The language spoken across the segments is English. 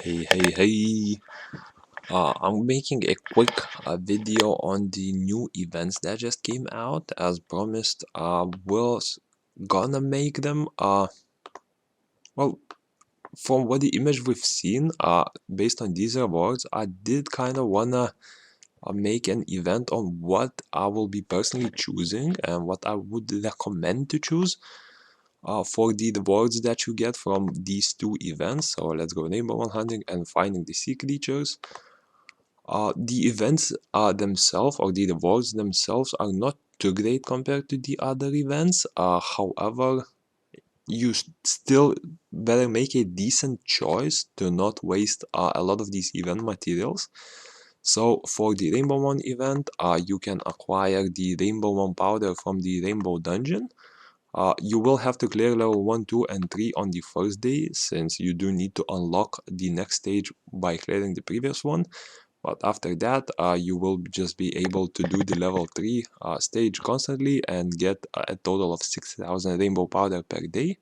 Hey. I'm making a quick video on the new events that just came out. As promised, gonna make them, well, from what the image we've seen, based on these rewards, I did kind of wanna make an event on what I will be personally choosing and what I would recommend to choose for the rewards that you get from these two events. So let's go rainbow hunting and finding the sea creatures. The events themselves, or the rewards themselves, are not too great compared to the other events. However, you still better make a decent choice to not waste a lot of these event materials. So for the RAINBOWMON event, you can acquire the RAINBOWMON powder from the Rainbow Dungeon. You will have to clear level 1, 2, and 3 on the first day, since you do need to unlock the next stage by clearing the previous one. But after that, you will just be able to do the level 3 stage constantly and get a total of 6,000 rainbow powder per day.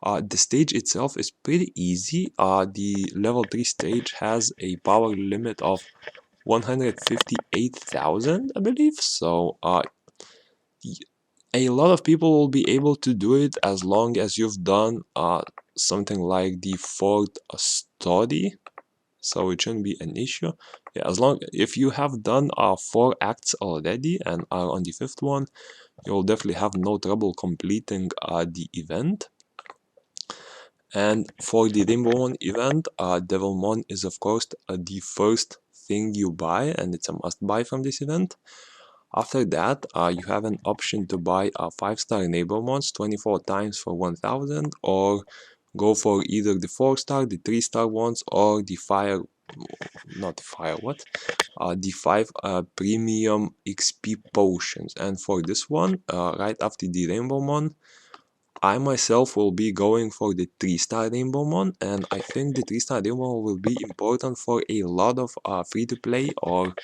The stage itself is pretty easy. The level 3 stage has a power limit of 158,000, I believe. So a lot of people will be able to do it as long as you've done something like the fourth study. So it shouldn't be an issue. Yeah, as long if you have done 4 acts already and are on the 5th one, you'll definitely have no trouble completing the event. And for the RAINBOWMON event, Devilmon is of course the first thing you buy, and it's a must buy from this event. After that, you have an option to buy 5-star RAINBOWMONs 24 times for 1,000, or go for either the 4-star, the 3-star ones, or the the 5 premium XP potions. And for this one, right after the RAINBOWMON, I myself will be going for the 3-star RAINBOWMON, and I think the 3-star RAINBOWMON will be important for a lot of free-to-play or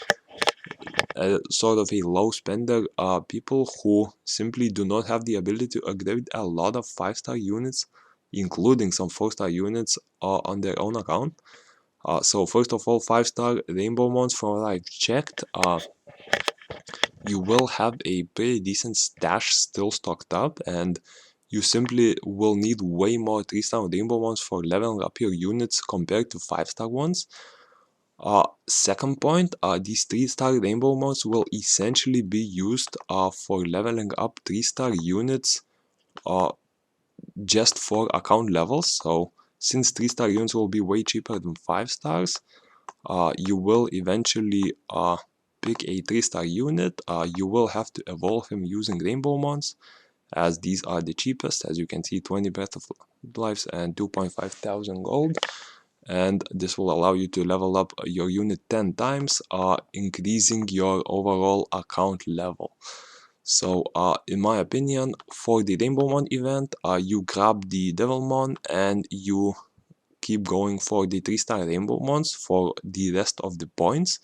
sort of a low spender people who simply do not have the ability to upgrade a lot of 5-star units, including some 4-star units on their own account. So first of all, 5-star RAINBOWMONs, from what I've checked, you will have a pretty decent stash still stocked up, and you simply will need way more 3-star RAINBOWMONs for leveling up your units compared to 5-star ones. Second point, these 3-star RAINBOWMONs will essentially be used for leveling up 3-star units just for account levels. So since 3-star units will be way cheaper than 5 stars, you will eventually pick a 3-star unit. You will have to evolve him using RAINBOWMONs, as these are the cheapest. As you can see, 20 breath of lives and 2,500 gold. And this will allow you to level up your unit 10 times, increasing your overall account level. So in my opinion, for the RAINBOWMON event, you grab the Devilmon and you keep going for the 3-star RAINBOWMONs for the rest of the points.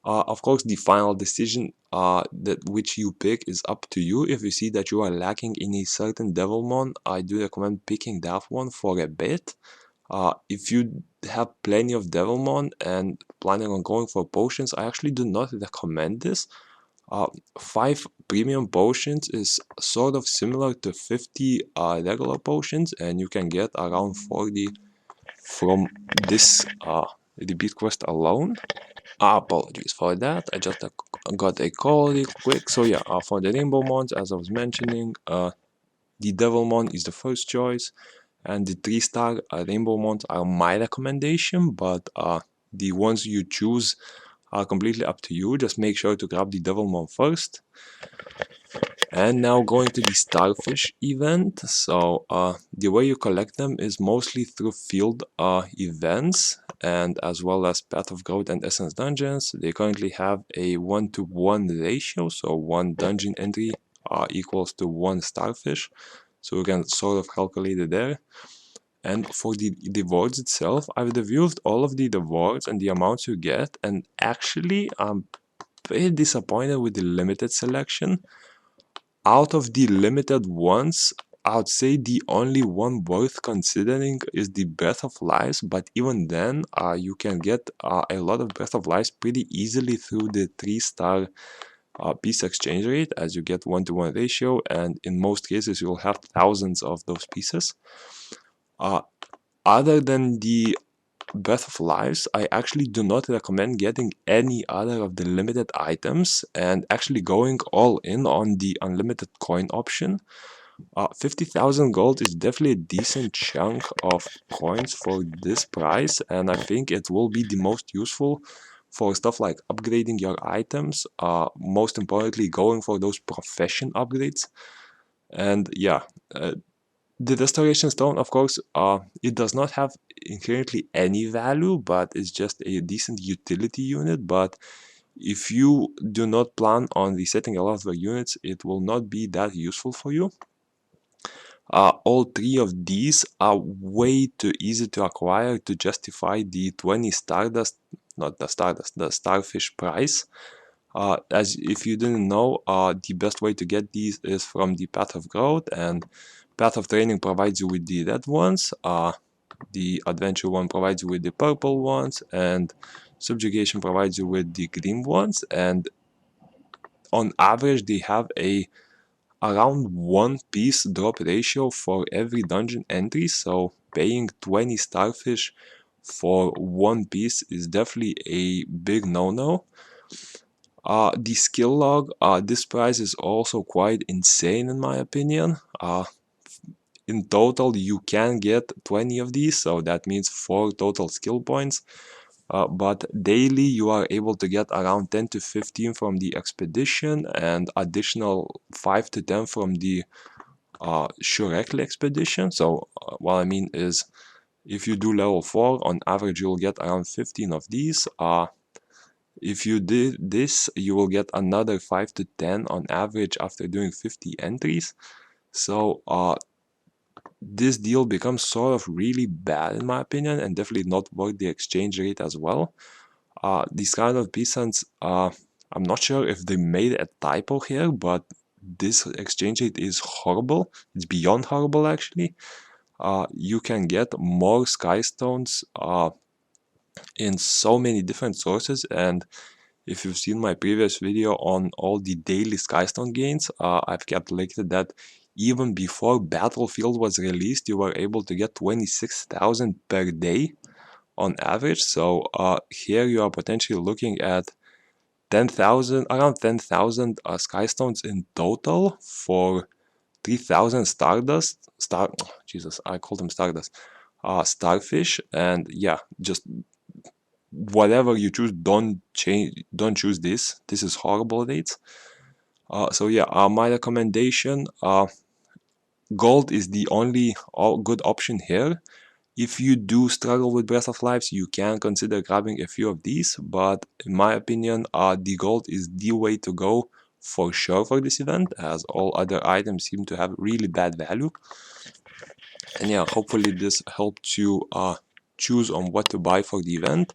Of course, the final decision that which you pick is up to you. If you see that you are lacking in a certain Devilmon, I do recommend picking that one for a bit. If you have plenty of Devilmon and planning on going for potions, I actually do not recommend this. 5 premium potions is sort of similar to 50 regular potions, and you can get around 40 from this repeat quest alone. Apologies for that, I just got a call real quick. So yeah, for the RAINBOWMONs, as I was mentioning, the Devilmon is the first choice, and the 3-star RAINBOWMONs are my recommendation, but the ones you choose are completely up to you. Just make sure to grab the Devilmon first. And now going to the Starfish event. So the way you collect them is mostly through field events, and as well as Path of Growth and Essence dungeons. They currently have a 1-to-1 ratio, so 1 dungeon entry equals to 1 starfish. So you can sort of calculate it there. And for the rewards itself, I've reviewed all of the rewards and the amounts you get, and actually I'm pretty disappointed with the limited selection. Out of the limited ones, I would say the only one worth considering is the Breath of Lives, but even then, you can get a lot of Breath of Lives pretty easily through the 3-star piece exchange rate, as you get 1-to-1 ratio, and in most cases you'll have thousands of those pieces. Other than the Breath of Lives, I actually do not recommend getting any other of the limited items and actually going all in on the unlimited coin option. 50,000 gold is definitely a decent chunk of coins for this price, and I think it will be the most useful for stuff like upgrading your items, most importantly going for those profession upgrades. And yeah, the Restoration Stone, of course, it does not have inherently any value, but it's just a decent utility unit. But if you do not plan on resetting a lot of the units, it will not be that useful for you. All three of these are way too easy to acquire to justify the 20 Stardust, not the Stardust, the Starfish price. As if you didn't know, the best way to get these is from the Path of Growth, and Path of Training provides you with the red ones, the Adventure one provides you with the purple ones, and Subjugation provides you with the green ones, and on average they have a around 1 piece drop ratio for every dungeon entry, so paying 20 starfish for 1 piece is definitely a big no-no. The skill log, this price is also quite insane in my opinion. In total you can get 20 of these, so that means 4 total skill points. But daily you are able to get around 10 to 15 from the expedition and additional 5 to 10 from the Shurekli expedition. So what I mean is, if you do level 4, on average you'll get around 15 of these. If you did this, you will get another 5 to 10 on average after doing 50 entries. So this deal becomes sort of really bad in my opinion, and definitely not worth the exchange rate as well. These kind of peasants, I'm not sure if they made a typo here, but this exchange rate is horrible. It's beyond horrible actually. You can get more sky stones in so many different sources, and if you've seen my previous video on all the daily skystone gains, I've calculated that even before Battlefield was released, you were able to get 26,000 per day on average. So here you are potentially looking at 10,000, around 10,000 skystones in total for 3,000 Jesus, I called them stardust, starfish. And yeah, just whatever you choose, don't choose this. This is horrible rates. So yeah, my recommendation, gold is the only good option here. If you do struggle with Breath of Lives, you can consider grabbing a few of these, but in my opinion, the gold is the way to go for sure for this event, as all other items seem to have really bad value. And yeah, hopefully this helped you choose on what to buy for the event.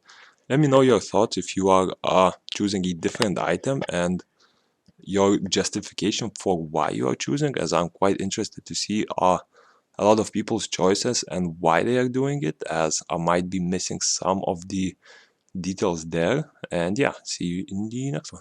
Let me know your thoughts if you are choosing a different item and your justification for why you are choosing, as I'm quite interested to see a lot of people's choices and why they are doing it, as I might be missing some of the details there. And yeah, see you in the next one.